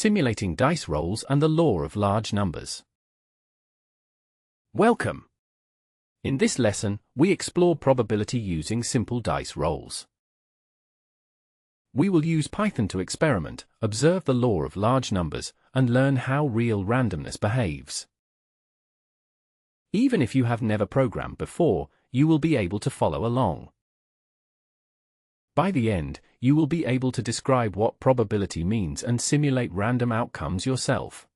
Simulating dice rolls and the law of large numbers. Welcome! In this lesson, we explore probability using simple dice rolls. We will use Python to experiment, observe the law of large numbers, and learn how real randomness behaves. Even if you have never programmed before, you will be able to follow along. By the end, you will be able to describe what probability means and simulate random outcomes yourself.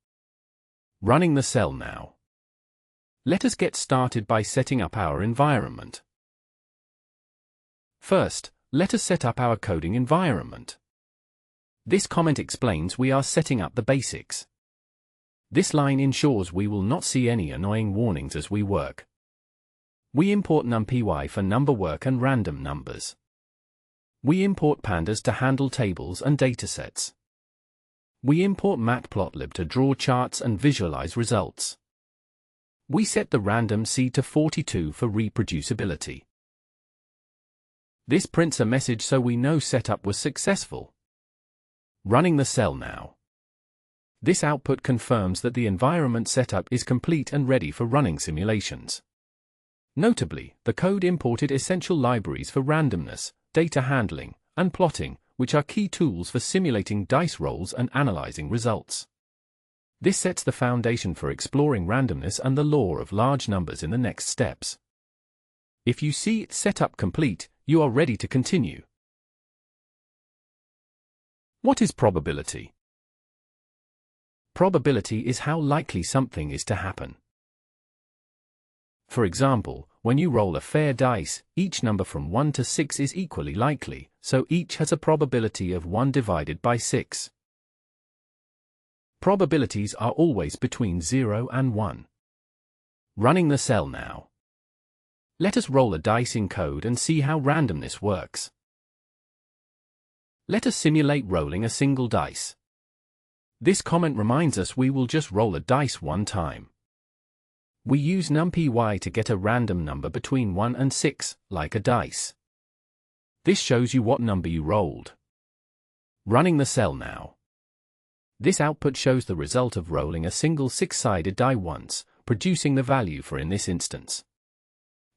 Running the cell now. Let us get started by setting up our environment. First, let us set up our coding environment. This comment explains we are setting up the basics. This line ensures we will not see any annoying warnings as we work. We import numpy for number work and random numbers. We import pandas to handle tables and datasets. We import matplotlib to draw charts and visualize results. We set the random seed to 42 for reproducibility. This prints a message so we know setup was successful. Running the cell now. This output confirms that the environment setup is complete and ready for running simulations. Notably, the code imported essential libraries for randomness, data handling, and plotting, which are key tools for simulating dice rolls and analyzing results. This sets the foundation for exploring randomness and the law of large numbers in the next steps. If you see its setup complete, you are ready to continue. What is probability? Probability is how likely something is to happen. For example, when you roll a fair dice, each number from 1 to 6 is equally likely, so each has a probability of 1 divided by 6. Probabilities are always between 0 and 1. Running the cell now. Let us roll a dice in code and see how randomness works. Let us simulate rolling a single dice. This comment reminds us we will just roll a dice one time. We use numpy to get a random number between 1 and 6, like a dice. This shows you what number you rolled. Running the cell now. This output shows the result of rolling a single 6-sided die once, producing the value for in this instance.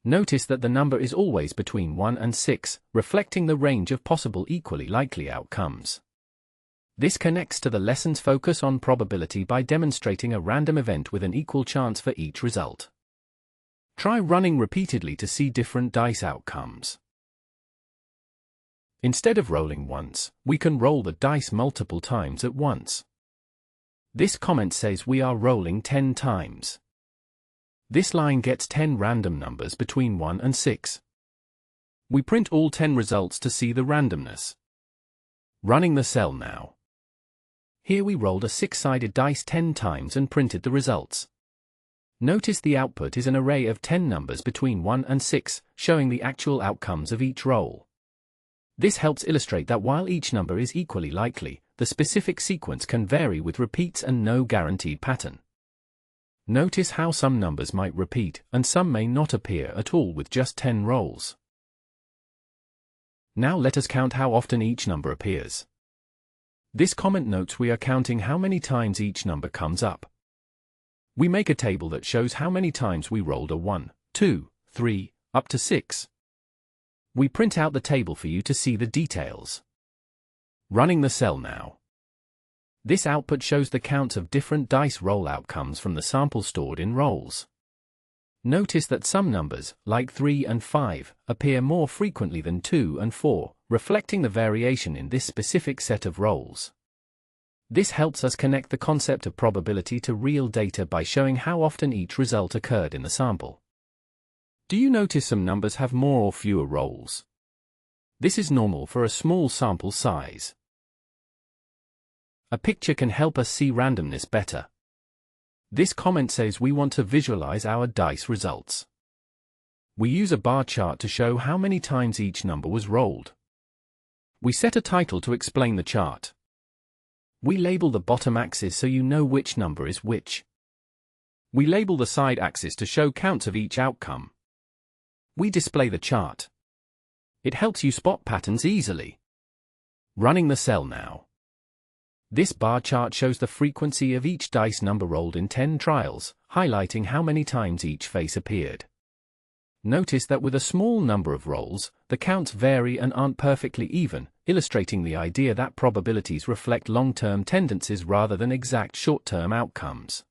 Notice that the number is always between 1 and 6, reflecting the range of possible equally likely outcomes. This connects to the lesson's focus on probability by demonstrating a random event with an equal chance for each result. Try running repeatedly to see different dice outcomes. Instead of rolling once, we can roll the dice multiple times at once. This comment says we are rolling 10 times. This line gets 10 random numbers between 1 and 6. We print all 10 results to see the randomness. Running the cell now. Here we rolled a 6-sided dice 10 times and printed the results. Notice the output is an array of 10 numbers between 1 and 6, showing the actual outcomes of each roll. This helps illustrate that while each number is equally likely, the specific sequence can vary with repeats and no guaranteed pattern. Notice how some numbers might repeat and some may not appear at all with just 10 rolls. Now let us count how often each number appears. This comment notes we are counting how many times each number comes up. We make a table that shows how many times we rolled a 1, 2, 3, up to 6. We print out the table for you to see the details. Running the cell now. This output shows the count of different dice roll outcomes from the sample stored in rolls. Notice that some numbers, like 3 and 5, appear more frequently than 2 and 4, reflecting the variation in this specific set of rolls. This helps us connect the concept of probability to real data by showing how often each result occurred in the sample. Do you notice some numbers have more or fewer rolls? This is normal for a small sample size. A picture can help us see randomness better. This comment says we want to visualize our dice results. We use a bar chart to show how many times each number was rolled. We set a title to explain the chart. We label the bottom axis so you know which number is which. We label the side axis to show counts of each outcome. We display the chart. It helps you spot patterns easily. Running the cell now. This bar chart shows the frequency of each dice number rolled in 10 trials, highlighting how many times each face appeared. Notice that with a small number of rolls, the counts vary and aren't perfectly even, illustrating the idea that probabilities reflect long-term tendencies rather than exact short-term outcomes.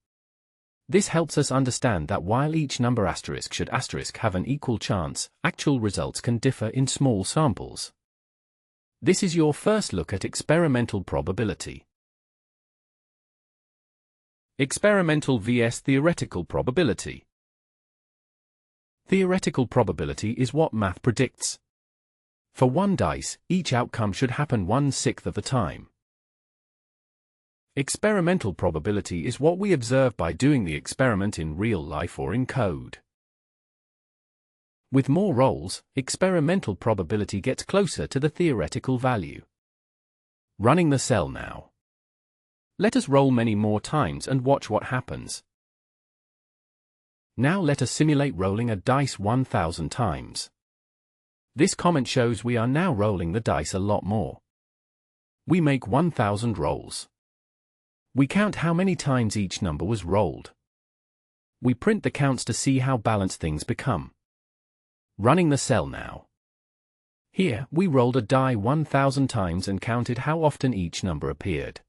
This helps us understand that while each number should have an equal chance, actual results can differ in small samples. This is your first look at experimental probability. Experimental vs. theoretical probability. Theoretical probability is what math predicts. For one dice, each outcome should happen 1/6 of the time. Experimental probability is what we observe by doing the experiment in real life or in code. With more rolls, experimental probability gets closer to the theoretical value. Running the cell now. Let us roll many more times and watch what happens. Now let us simulate rolling a dice 1,000 times. This comment shows we are now rolling the dice a lot more. We make 1,000 rolls. We count how many times each number was rolled. We print the counts to see how balanced things become. Running the cell now. Here, we rolled a die 1,000 times and counted how often each number appeared.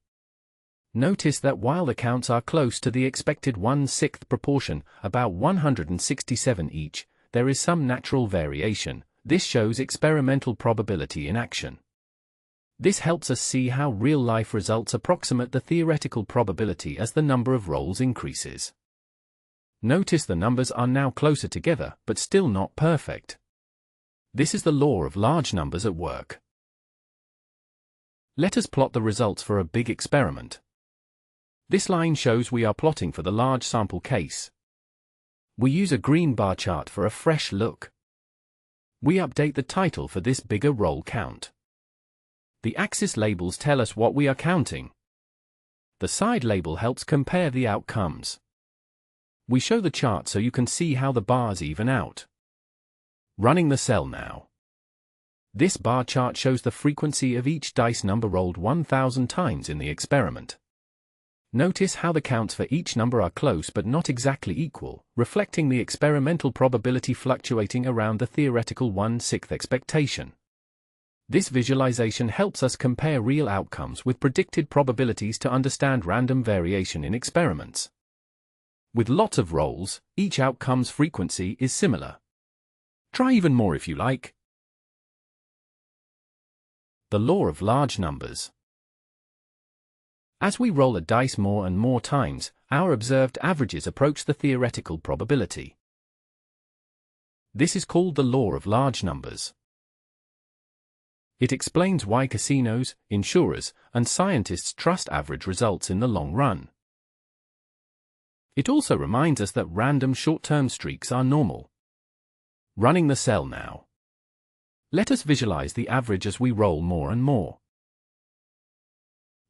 Notice that while the counts are close to the expected 1/6 proportion, about 167 each, there is some natural variation. This shows experimental probability in action. This helps us see how real-life results approximate the theoretical probability as the number of rolls increases. Notice the numbers are now closer together, but still not perfect. This is the law of large numbers at work. Let us plot the results for a big experiment. This line shows we are plotting for the large sample case. We use a green bar chart for a fresh look. We update the title for this bigger roll count. The axis labels tell us what we are counting. The side label helps compare the outcomes. We show the chart so you can see how the bars even out. Running the cell now. This bar chart shows the frequency of each dice number rolled 1,000 times in the experiment. Notice how the counts for each number are close but not exactly equal, reflecting the experimental probability fluctuating around the theoretical 1/6 expectation. This visualization helps us compare real outcomes with predicted probabilities to understand random variation in experiments. With lots of rolls, each outcome's frequency is similar. Try even more if you like. The law of large numbers. As we roll a dice more and more times, our observed averages approach the theoretical probability. This is called the law of large numbers. It explains why casinos, insurers, and scientists trust average results in the long run. It also reminds us that random short-term streaks are normal. Running the cell now. Let us visualize the average as we roll more and more.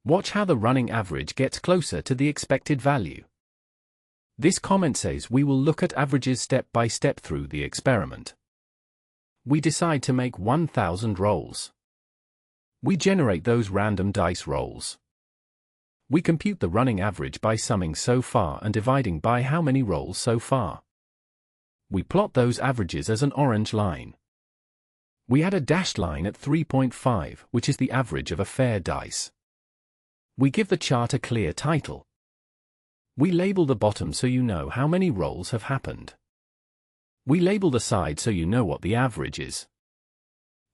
Watch how the running average gets closer to the expected value. This comment says we will look at averages step by step through the experiment. We decide to make 1,000 rolls. We generate those random dice rolls. We compute the running average by summing so far and dividing by how many rolls so far. We plot those averages as an orange line. We add a dashed line at 3.5, which is the average of a fair dice. We give the chart a clear title. We label the bottom so you know how many rolls have happened. We label the side so you know what the average is.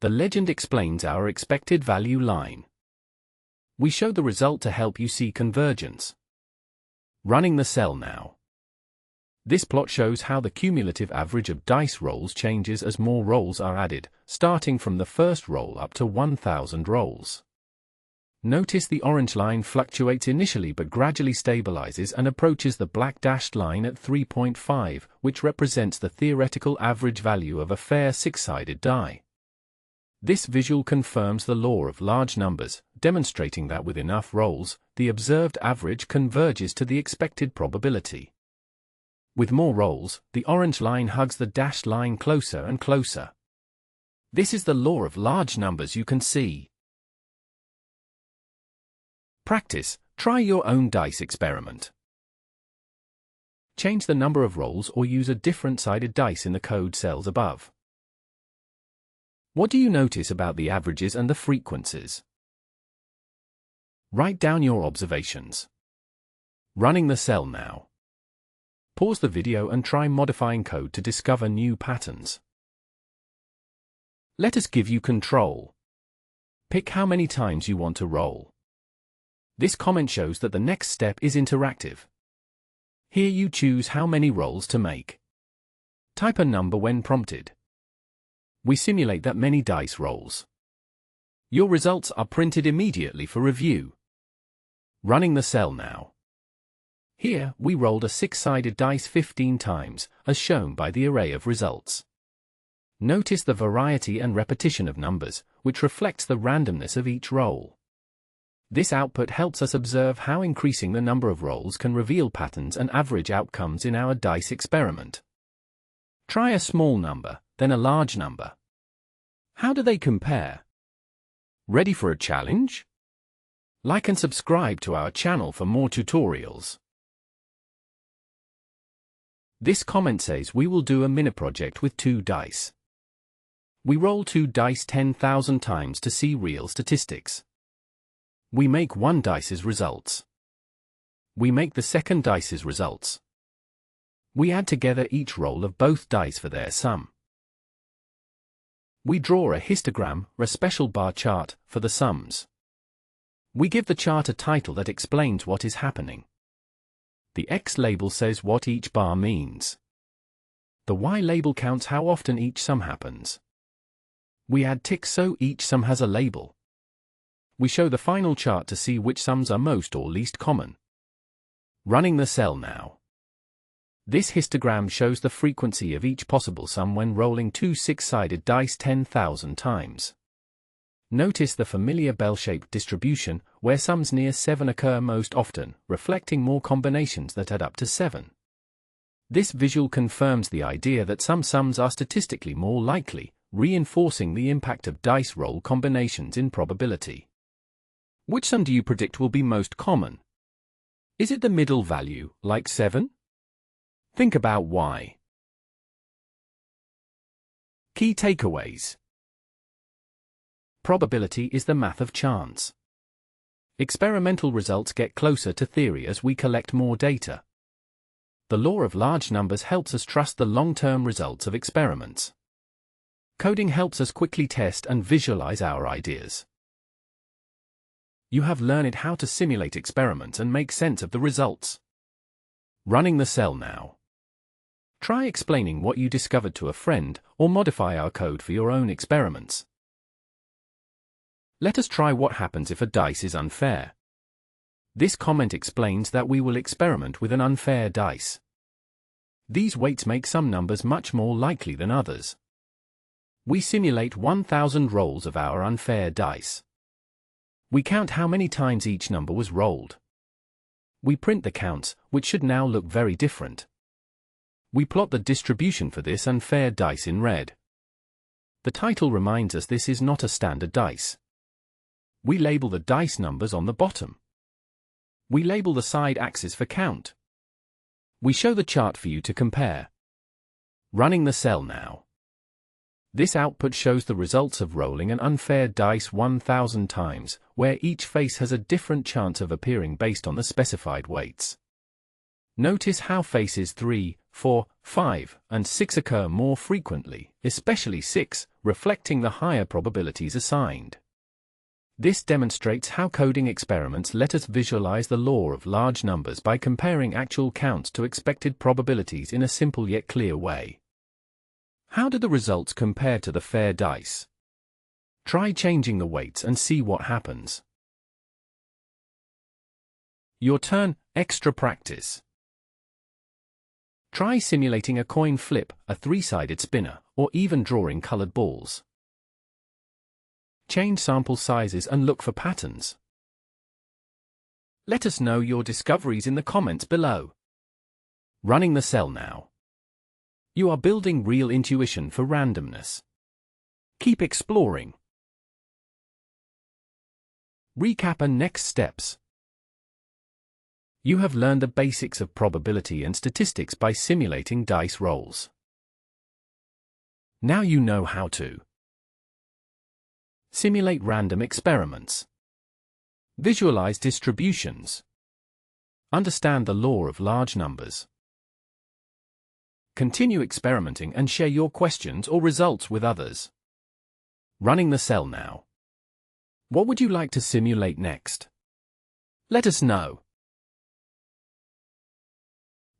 The legend explains our expected value line. We show the result to help you see convergence. Running the cell now. This plot shows how the cumulative average of dice rolls changes as more rolls are added, starting from the first roll up to 1,000 rolls. Notice the orange line fluctuates initially but gradually stabilizes and approaches the black dashed line at 3.5, which represents the theoretical average value of a fair six-sided die. This visual confirms the law of large numbers, demonstrating that with enough rolls, the observed average converges to the expected probability. With more rolls, the orange line hugs the dashed line closer and closer. This is the law of large numbers you can see. Practice. Try your own dice experiment. Change the number of rolls or use a different-sided dice in the code cells above. What do you notice about the averages and the frequencies? Write down your observations. Running the cell now. Pause the video and try modifying code to discover new patterns. Let us give you control. Pick how many times you want to roll. This comment shows that the next step is interactive. Here you choose how many rolls to make. Type a number when prompted. We simulate that many dice rolls. Your results are printed immediately for review. Running the cell now. Here, we rolled a 6-sided dice 15 times, as shown by the array of results. Notice the variety and repetition of numbers, which reflects the randomness of each roll. This output helps us observe how increasing the number of rolls can reveal patterns and average outcomes in our dice experiment. Try a small number, then a large number. How do they compare? Ready for a challenge? Like and subscribe to our channel for more tutorials. This comment says we will do a mini project with 2 dice. We roll 2 dice 10,000 times to see real statistics. We make 1 dice's results. We make the second dice's results. We add together each roll of both dice for their sum. We draw a histogram, or a special bar chart, for the sums. We give the chart a title that explains what is happening. The X label says what each bar means. The Y label counts how often each sum happens. We add ticks so each sum has a label. We show the final chart to see which sums are most or least common. Running the cell now. This histogram shows the frequency of each possible sum when rolling 2 6-sided dice 10,000 times. Notice the familiar bell-shaped distribution, where sums near 7 occur most often, reflecting more combinations that add up to 7. This visual confirms the idea that some sums are statistically more likely, reinforcing the impact of dice roll combinations in probability. Which sum do you predict will be most common? Is it the middle value, like 7? Think about why. Key takeaways. Probability is the math of chance. Experimental results get closer to theory as we collect more data. The law of large numbers helps us trust the long-term results of experiments. Coding helps us quickly test and visualize our ideas. You have learned how to simulate experiments and make sense of the results. Running the cell now. Try explaining what you discovered to a friend, or modify our code for your own experiments. Let us try what happens if a dice is unfair. This comment explains that we will experiment with an unfair dice. These weights make some numbers much more likely than others. We simulate 1,000 rolls of our unfair dice. We count how many times each number was rolled. We print the counts, which should now look very different. We plot the distribution for this unfair dice in red. The title reminds us this is not a standard dice. We label the dice numbers on the bottom. We label the side axes for count. We show the chart for you to compare. Running the cell now. This output shows the results of rolling an unfair dice 1,000 times, where each face has a different chance of appearing based on the specified weights. Notice how faces 3, 4, 5, and 6 occur more frequently, especially 6, reflecting the higher probabilities assigned. This demonstrates how coding experiments let us visualize the law of large numbers by comparing actual counts to expected probabilities in a simple yet clear way. How do the results compare to the fair dice? Try changing the weights and see what happens. Your turn, extra practice. Try simulating a coin flip, a 3-sided spinner, or even drawing colored balls. Change sample sizes and look for patterns. Let us know your discoveries in the comments below. Running the cell now. You are building real intuition for randomness. Keep exploring. Recap and next steps. You have learned the basics of probability and statistics by simulating dice rolls. Now you know how to simulate random experiments, visualize distributions, understand the law of large numbers. Continue experimenting and share your questions or results with others. Running the cell now. What would you like to simulate next? Let us know.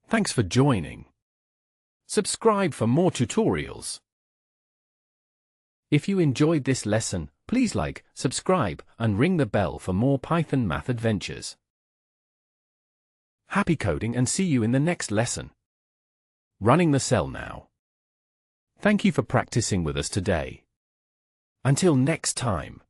Thanks for joining. Subscribe for more tutorials. If you enjoyed this lesson, please like, subscribe, and ring the bell for more Python math adventures. Happy coding and see you in the next lesson. Running the cell now. Thank you for practicing with us today. Until next time.